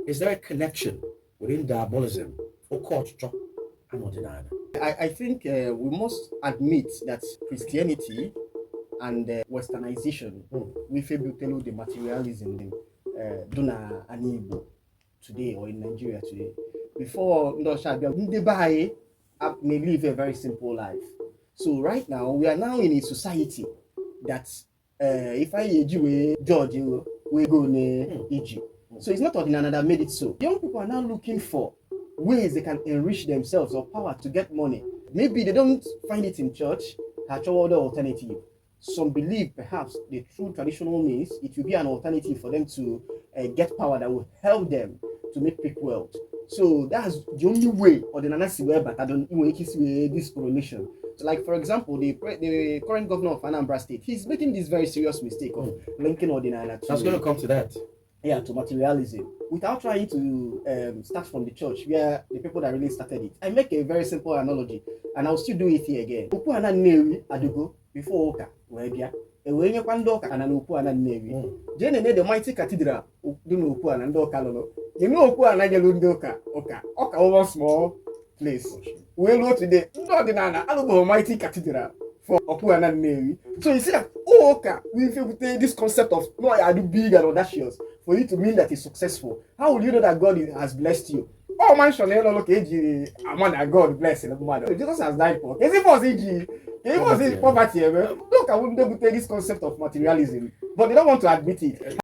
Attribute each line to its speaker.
Speaker 1: Is there a connection within diabolism or culture and ordinary?
Speaker 2: I think we must admit that Christianity and westernization, we tell the materialism, dona an Igbo today or in Nigeria today. Before Ndosha may live a very simple life. So right now we are now in a society that if I George we go in Egypt. So it's not ordinary that made it so. Young people are now looking for ways they can enrich themselves or power to get money. Maybe they don't find it in church, have other alternative. Some believe perhaps the true traditional means it will be an alternative for them to get power that will help them to make quick wealth. So that's the only way, or the Nanasi way, but I don't even see this correlation. So, like for example, the current governor of Anambra State, he's making this very serious mistake of linking ordinary to.
Speaker 1: I was going to come to that.
Speaker 2: Yeah, to materialism, without trying to start from the church where the people that really started it. I make a very simple analogy, and I'll still do it here again. Upu ana newi adugo before oka webia. Ewenye kwa ndoka ana upu ana newi. Jene ne the mighty cathedral do no upu ana ndoka lolo. You know upu ana nyelu ndoka oka over small place. We know today ndo dinana alugo mighty cathedral for upu ana newi. So you see that we feel this concept of no I do big and audacious for you to mean that it's successful. How will you know that God has blessed you? Oh man, look that God bless him. Jesus has died for. Is it for CG? It was his poverty. Look, I wouldn't able to take this concept of materialism, but they don't want to admit it.